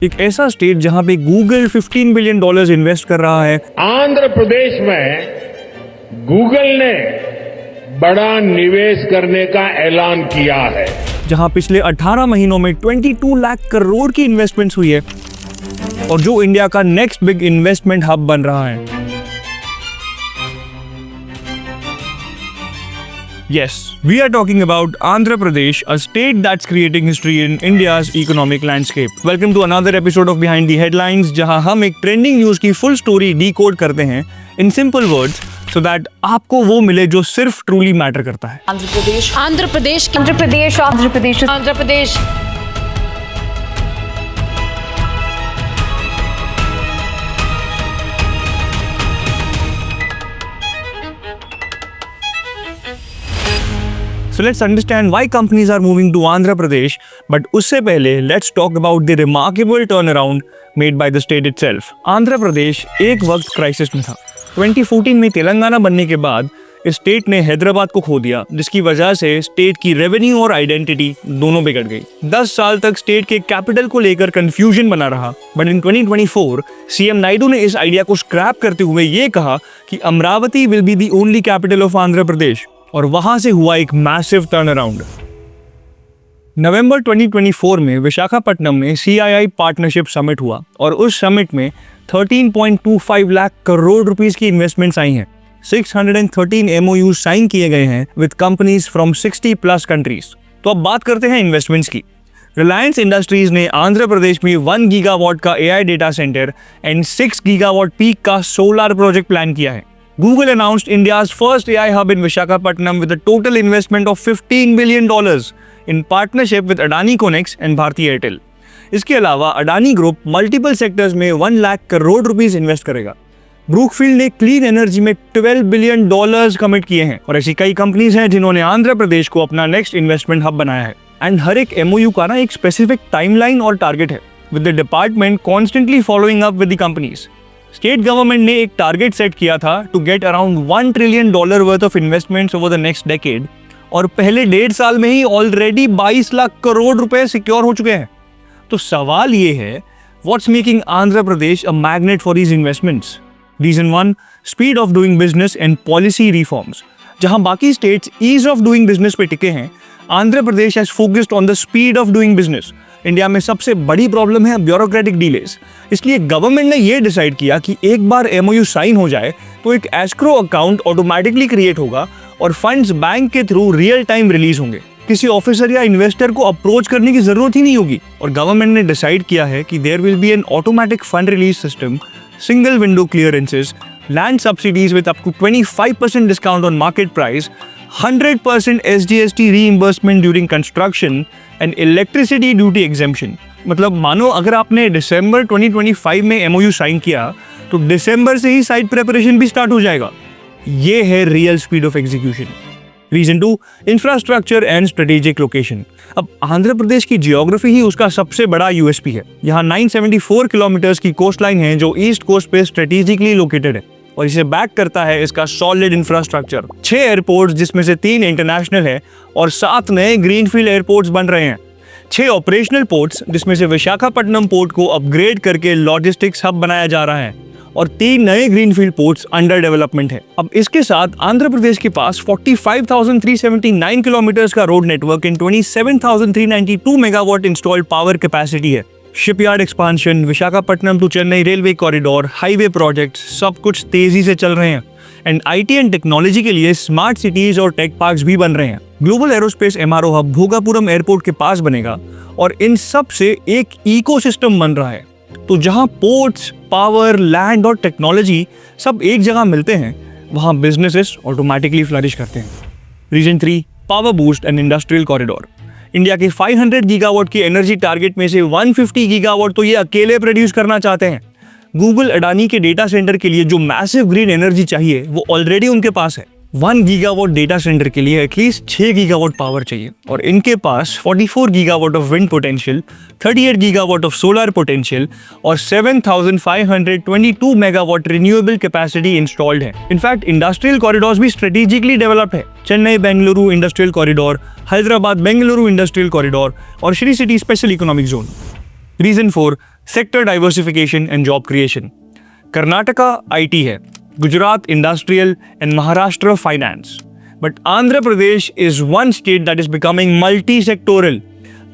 एक ऐसा स्टेट जहां पे गूगल $15 बिलियन इन्वेस्ट कर रहा है। आंध्र प्रदेश में गूगल ने बड़ा निवेश करने का ऐलान किया है, जहां पिछले 18 महीनों में 22 लाख करोड़ की इन्वेस्टमेंट्स हुई है और जो इंडिया का नेक्स्ट बिग इन्वेस्टमेंट हब बन रहा है। Yes, we are talking about Andhra Pradesh, a state that's creating history in India's economic landscape. Welcome to another episode of Behind the Headlines, जहां हम एक ट्रेंडिंग न्यूज की full story decode करते हैं in simple words so that आपको वो मिले जो सिर्फ ट्रूली मैटर करता है। Andhra Pradesh, Andhra Pradesh, Andhra Pradesh, Andhra Pradesh, Andhra Pradesh. So let's understand why companies are moving to Andhra Pradesh, but उससे पहले let's talk about the remarkable turnaround made by the state itself. Andhra Pradesh एक वक्त क्राइसिस में था। 2014 में तेलंगाना बनने के बाद इस स्टेट ने हैदराबाद को खो दिया, जिसकी वजह से स्टेट की रेवेन्यू और आइडेंटिटी दोनों बिगड़ गई। 10 साल तक स्टेट के कैपिटल को लेकर कंफ्यूजन बना रहा, बट इन 2024 सीएम नायडू ने इस आइडिया को स्क्रैप करते हुए ये कहा कि Amaravati will be the only capital of Andhra Pradesh, और वहां से हुआ एक मैसिव टर्न अराउंड। नवंबर 2024 में विशाखापट्टनम में CII पार्टनरशिप समिट हुआ और उस समिट में 13.25 लाख करोड़ रुपीस की इन्वेस्टमेंट्स आई हैं। 613 MOU साइन किए गए हैं विद कंपनीज फ्रॉम 60+ कंट्रीज। तो अब बात करते हैं इन्वेस्टमेंट्स की। रिलायंस इंडस्ट्रीज ने आंध्र प्रदेश में 1 गीगावाट का AI data centre and 6 gigawatt peak का सोलर प्रोजेक्ट प्लान किया है। Google announced India's first AI hub in Visakhapatnam with a total investment of $15 billion in partnership with Adani Connex and Bharti Airtel. इसके अलावा Adani group multiple sectors में 1 lakh crore rupees invest करेगा। Brookfield ने clean energy में $12 billion commit किए हैं और ऐसी कई कंपनीज हैं जिन्होंने आंध्र प्रदेश को अपना नेक्स्ट इन्वेस्टमेंट हब बनाया है। एंड हर एक MOU का ना एक स्पेसिफिक टाइमलाइन और टारगेट है, with the department constantly following up with the companies. State government ने एक टारगेट सेट किया था to get around $1 trillion worth of investments over the next decade, और पहले 1.5 साल में ही ऑलरेडी 22 लाख करोड़ रुपए सिक्योर हो चुके हैं। तो सवाल ये है, what's making Andhra Pradesh a magnet for these investments? Reason 1, speed of doing business and policy reforms. जहां बाकी states ease of doing business पे टिके हैं, Andhra Pradesh has focused on the speed of doing business. India में सबसे बड़ी प्रॉब्लम है ब्यूरोक्रेटिक डिलेस, इसलिए गवर्नमेंट ने ये डिसाइड किया कि एक बार MOU साइन हो जाए तो एक एस्क्रो अकाउंट ऑटोमेटिकली क्रिएट होगा और फंड्स बैंक के थ्रू रियल टाइम रिलीज होंगे। किसी ऑफिसर या इन्वेस्टर को अप्रोच करने की जरूरत ही नहीं होगी। और गवर्नमेंट ने डिसाइड किया है कि there will be an automatic fund release system, single window clearances, land subsidies with up to 25% discount on market price, 100% SGST reimbursement during construction and electricity duty exemption। मतलब मानो अगर आपने दिसंबर 2025 में MOU साइन किया तो दिसंबर से ही साइट प्रिपरेशन भी स्टार्ट हो जाएगा। ये है real speed of execution. Region 2, infrastructure and strategic location. अब आंध्र प्रदेश की जियोग्राफी ही उसका सबसे बड़ा USP है। यहाँ 974 किलोमीटर्स की कोस्ट लाइन है जो ईस्ट कोस्ट पे स्ट्रेटेजिकली लोकेटेड है, और इसे बैक करता है इसका सॉलिड इंफ्रास्ट्रक्चर। 6 एयरपोर्ट्स जिसमें से 3 इंटरनेशनल है और 7 नए ग्रीनफील्ड एयरपोर्ट्स बन रहे हैं। 6 ऑपरेशनल पोर्ट्स जिसमें से विशाखापट्टनम पोर्ट को अपग्रेड करके लॉजिस्टिक्स हब बनाया जा रहा है और 3 नए ग्रीनफील्ड पोर्ट्स अंडर डेवलपमेंट है। अब इसके साथ आंध्र प्रदेश के पास 45,379 किलोमीटर्स का road network and 27,392 megawatt installed power capacity है। Shipyard expansion, Visakhapatnam to Chennai railway corridor, highway project सब कुछ तेजी से चल रहे हैं। एंड IT एंड टेक्नोलॉजी के लिए स्मार्ट सिटीज और टेक पार्क्स भी बन रहे हैं। Global aerospace MRO hub Bhogapuram airport के पास बनेगा और इन सब से एक इकोसिस्टम बन रहा है। तो जहां पोर्ट्स, पावर, लैंड और टेक्नोलॉजी सब एक जगह मिलते हैं, वहां बिजनेसेस ऑटोमेटिकली फ्लरिश करते हैं। Region 3, power boost and industrial corridor. India के 500 गीगावाट की एनर्जी टारगेट में से 150 गीगावाट तो ये अकेले प्रोड्यूस करना चाहते हैं। गूगल अडानी के डेटा सेंटर के लिए जो मैसिव ग्रीन एनर्जी चाहिए वो ऑलरेडी उनके पास है। 1 गीगावाट डेटा सेंटर के लिए एटलीस्ट 6 गीगावाट पावर चाहिए, और इनके पास 44 gigawatt of wind potential, 38 gigawatt of solar potential और 7,522 मेगावाट रिन्यूएबल कैपेसिटी इंस्टॉल्ड है। इनफैक्ट इंडस्ट्रियल कॉरिडोर्स भी स्ट्रेटेजिकली डेवलप्ड है। Chennai Bengaluru industrial corridor, Hyderabad Bengaluru industrial corridor और Sri city special economic zone. Reason 4, sector diversification and job creation. Karnataka IT है, Gujarat industrial and Maharashtra finance, but Andhra Pradesh is one state that is becoming multi sectoral.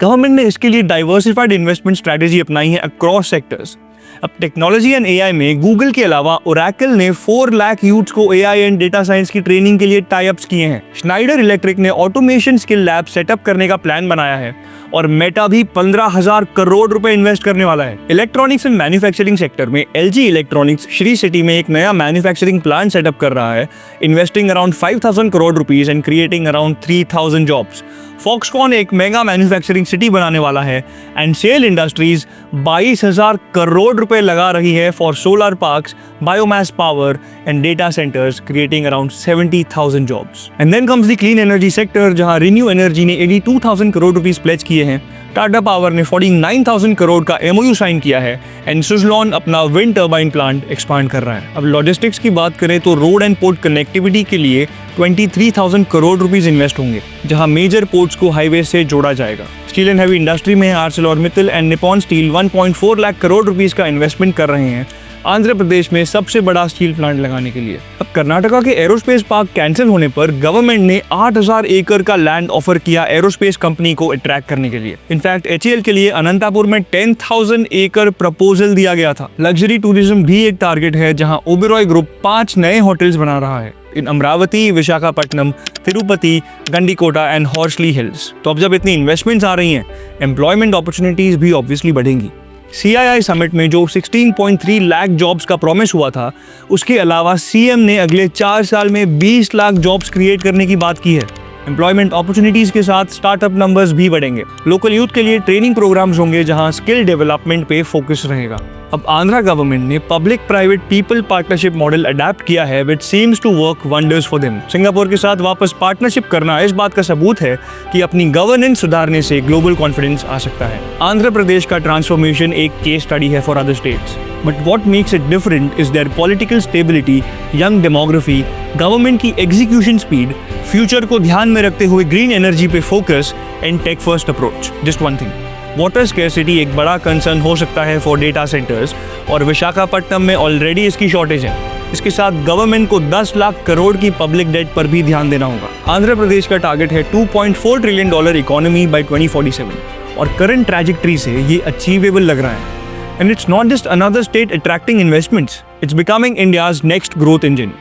Government ने इसके लिए diversified investment strategy अपनाई है across sectors. अब technology and AI में Google के अलावा ओरेकल ने 4 लाख यूथ्स को AI एंड डेटा साइंस की ट्रेनिंग के लिए टाई अप्स किए हैं। स्नाइडर इलेक्ट्रिक ने ऑटोमेशन स्किल लैब सेटअप करने का प्लान बनाया है और मेटा भी 15,000 करोड़ रुपए इन्वेस्ट करने वाला है। इलेक्ट्रॉनिक्स एंड मैन्युफैक्चरिंग सेक्टर में LG इलेक्ट्रॉनिक्स श्री सिटी में एक नया मैन्युफैक्चरिंग प्लांट सेटअप कर रहा है, investing around 5,000 crore rupees and creating around 3,000 jobs. Foxconn एक मेगा मैन्युफैक्चरिंग सिटी बनाने वाला है एंड सेल इंडस्ट्रीज 22,000 करोड़ रुपए लगा रही है for solar parks, biomass power and data centres, creating around 70,000 jobs. And then comes the clean energy sector, जहां renew energy ने 82,000 करोड़ रुपीस प्लेज किए हैं। टाटा पावर ने 49,000 करोड़ का MOU साइन किया है एंड सुजलॉन अपना विंड टर्बाइन प्लांट एक्सपांड कर रहा है। अब लॉजिस्टिक्स की बात करें तो रोड एंड पोर्ट कनेक्टिविटी के लिए 23,000 करोड़ रुपीस इन्वेस्ट होंगे, जहां मेजर पोर्ट्स को हाईवे से जोड़ा जाएगा। स्टील एंड हैवी इंडस्ट्री में ArcelorMittal and Nippon steel 1.4 lakh crore rupees का इन्वेस्टमेंट कर रहे हैं आंध्र प्रदेश में सबसे बड़ा स्टील प्लांट लगाने के लिए। अब कर्नाटका के एरोस्पेस पार्क कैंसिल होने पर गवर्नमेंट ने 8,000 एकड़ का लैंड ऑफर किया एरोस्पेस कंपनी को अट्रैक्ट करने के लिए। इनफैक्ट HAL के लिए अनंतापुर में 10,000 एकड़ प्रपोजल दिया गया था। लग्जरी टूरिज्म भी एक टारगेट है, जहां ओबेरॉय ग्रुप 5 नए होटल्स बना रहा है इन अमरावती, विशाखापट्टनम, तिरुपति, गंडीकोटा एंड हॉर्सली हिल्स। तो अब जब इतनी इन्वेस्टमेंट्स आ रही हैं, एम्प्लॉयमेंट अपॉर्चुनिटीज भी ऑब्वियसली बढ़ेंगी। CII समिट में जो 16.3 लाख जॉब्स का प्रॉमिस हुआ था, उसके अलावा CM ने अगले 4 साल में 20 लाख जॉब्स क्रिएट करने की बात की है। एम्प्लॉयमेंट अपॉर्चुनिटीज के साथ स्टार्टअप नंबर्स भी बढ़ेंगे। लोकल यूथ के लिए ट्रेनिंग प्रोग्राम्स होंगे, जहां स्किल डेवलपमेंट पे फोकस रहेगा। अब आंध्रा गवर्नमेंट ने public private people partnership model adapt किया है which seems to work wonders for them. Singapore के साथ वापस पार्टनरशिप करना इस बात का सबूत है कि अपनी गवर्नेंस सुधारने से ग्लोबल कॉन्फिडेंस आ सकता है। आंध्र प्रदेश का ट्रांसफॉर्मेशन एक केस स्टडी है for other states, but what makes it different is their political stability, young demography, government की एग्जीक्यूशन स्पीड, फ्यूचर को ध्यान में रखते हुए ग्रीन एनर्जी पे focus and tech first approach. Just one thing, water scarcity एक बड़ा कंसर्न हो सकता है फॉर डेटा सेंटर्स और विशाखापट्टनम में ऑलरेडी इसकी शॉर्टेज है। इसके साथ गवर्नमेंट को 10 लाख करोड़ की पब्लिक डेट पर भी ध्यान देना होगा। आंध्र प्रदेश का टारगेट है $2.4 ट्रिलियन इकोनॉमी बाय 2047 और करंट ट्रैजेक्टरी से ये अचीवेबल लग रहा है। And it's not just another state attracting investments, it's becoming India's next growth engine.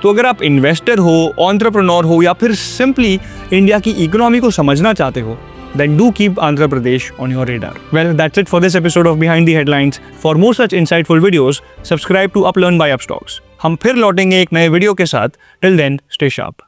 तो अगर आप इन्वेस्टर हो, एंटरप्रेन्योर हो या फिर सिंपली इंडिया की इकोनॉमी को समझना चाहते हो, then do keep Andhra Pradesh on your radar. Well, that's it for this episode of Behind the Headlines. For more such insightful videos, subscribe to UpLearn by Upstocks. हम फिर लौटेंगे एक नए वीडियो के साथ. Till then, stay sharp.